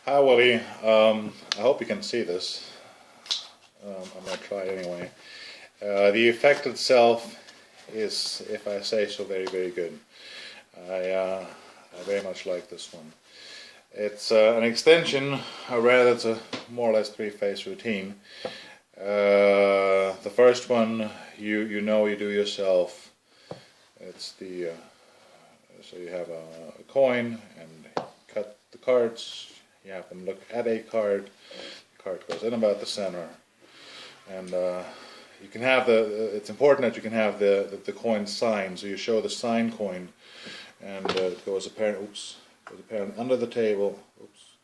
Hi Willie, I hope you can see this. I'm going to try it anyway. The effect itself is, if I say so, very, very good. I very much like this one. It's an extension, or rather it's a more or less three-phase routine. The first one you know you do yourself. It's the so you have a coin and cut the cards. You have them look at a card. The card goes in about the center, and you can have it's important that you can have the coin signed. So you show the signed coin, and it goes apparent. Oops, goes apparent under the table. Oops,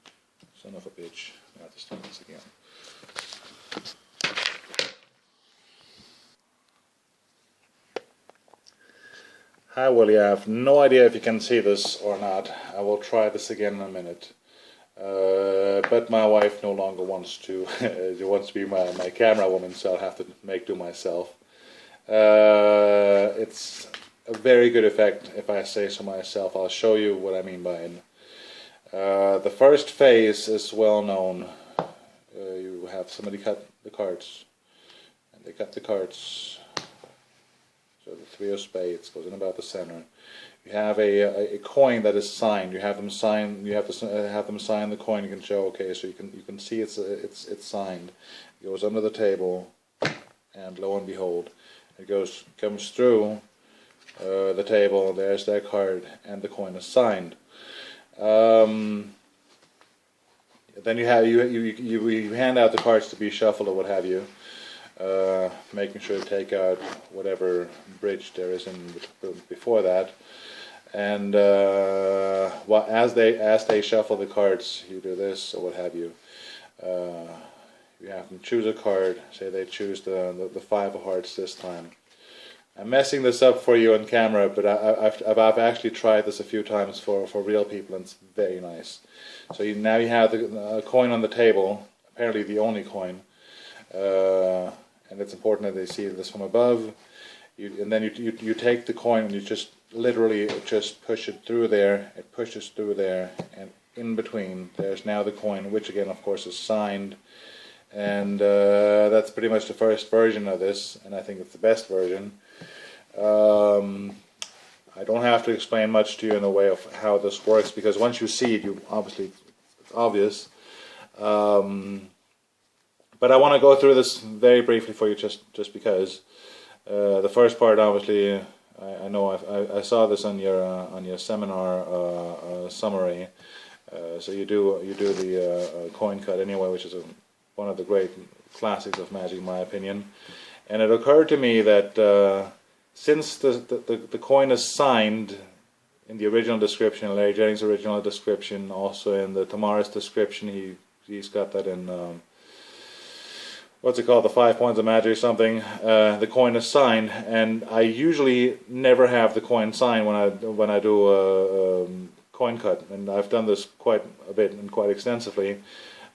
son of a bitch. I have to start this again. Hi Willie, I have no idea if you can see this or not. I will try this again in a minute. But my wife no longer wants to she wants to be my camera woman, so I'll have to make do myself. It's a very good effect, if I say so myself. I'll show you what I mean by it. The first phase is well known. You have somebody cut the cards, and they cut the cards. So the three of spades goes in about the center. You have a coin that is signed. You have them sign. You have to have them sign the coin. You can show, okay, so you can see it's signed. It goes under the table, and lo and behold, it comes through the table. There's their card, and the coin is signed. Then you hand out the cards to be shuffled or what have you. Making sure to take out whatever bridge there is before that, and as they shuffle the cards, you do this or what have you. You have them choose a card. Say they choose the five of hearts this time. I'm messing this up for you on camera, but I've actually tried this a few times for real people, and it's very nice. So now you have the coin on the table, apparently the only coin. And it's important that they see this from above. And then you take the coin and you just literally just push it through there. It pushes through there, and in between there's now the coin, which again of course is signed. And that's pretty much the first version of this, and I think it's the best version. I don't have to explain much to you in the way of how this works, because once you see it, it's obvious. But I want to go through this very briefly for you, just because. The first part, obviously, I know I saw this on your seminar summary. So you do the coin cut anyway, which is one of the great classics of magic, in my opinion. And it occurred to me that since the coin is signed in the original description, Larry Jennings' original description, also in the Tamara's description, he's got that in. What's it called, the 5 points of magic or something. The coin is signed, and I usually never have the coin signed when I do a coin cut, and I've done this quite a bit and quite extensively.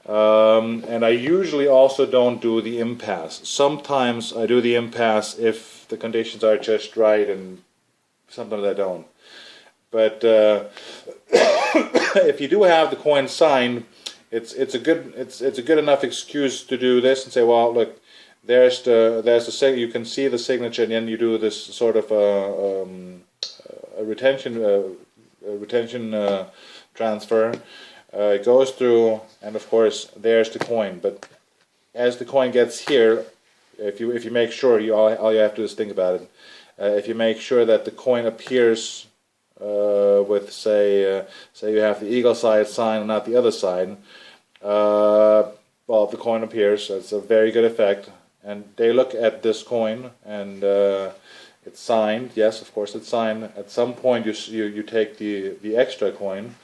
And I usually also don't do the impasse. Sometimes I do the impasse if the conditions are just right, and sometimes I don't. But if you do have the coin signed, it's a good enough excuse to do this and say, well, look, there's the you can see the signature, and then you do this sort of a retention transfer. It goes through, and of course there's the coin. But as the coin gets here, if you make sure, all you have to do is think about it. If you make sure that the coin appears with say you have the eagle side sign and not the other side, well, the coin appears. So it's a very good effect, and they look at this coin, and it's signed. Yes, of course it's signed. At some point you take the extra coin,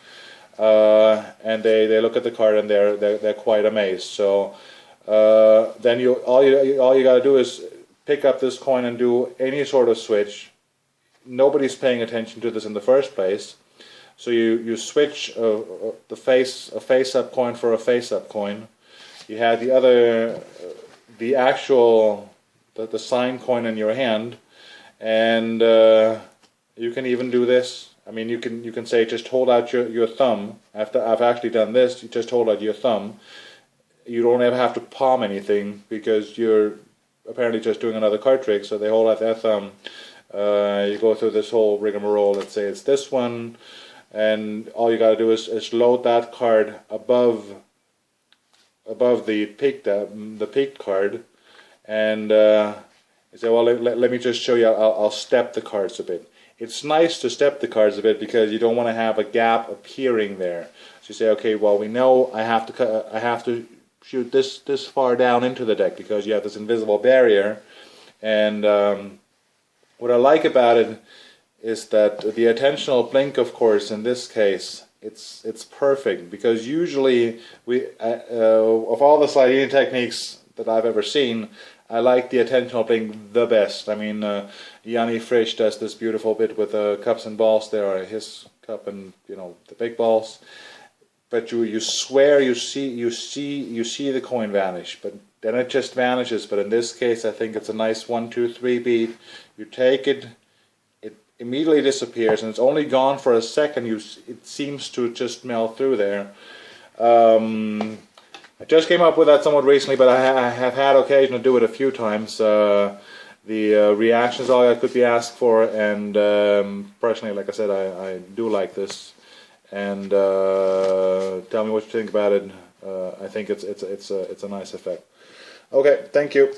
and they look at the card, and they're quite amazed. So then all you got to do is pick up this coin and do any sort of switch. Nobody's paying attention to this in the first place, so you switch a face-up coin for a face-up coin. You have the actual signed coin in your hand, and you can even do this I mean, you can say just hold out your thumb. After I've actually done this, you just hold out your thumb. You don't ever have to palm anything because you're apparently just doing another card trick. So they hold out their thumb. You go through this whole rigmarole. Let's say it's this one, and all you got to do is load that card above the peaked card, and you say, well, let me just show you. I'll step the cards a bit. It's nice to step the cards a bit because you don't want to have a gap appearing there. So you say, okay, well, we know I have to shoot this far down into the deck because you have this invisible barrier. And what I like about it is that the attentional blink, of course, in this case, it's perfect because usually of all the sliding techniques that I've ever seen, I like the attentional blink the best. I mean, Yanni Frisch does this beautiful bit with cups and balls there, or his cup and the big balls. But you swear you see the coin vanish, but then it just vanishes. But in this case, I think it's a nice 1, 2, 3 beat. You take it, it immediately disappears, and it's only gone for a second. It seems to just melt through there. I just came up with that somewhat recently, but I have had occasion to do it a few times. The reaction is all I could be asked for, and personally, like I said, I do like this. And tell me what you think about it. I think it's a nice effect. Okay, thank you.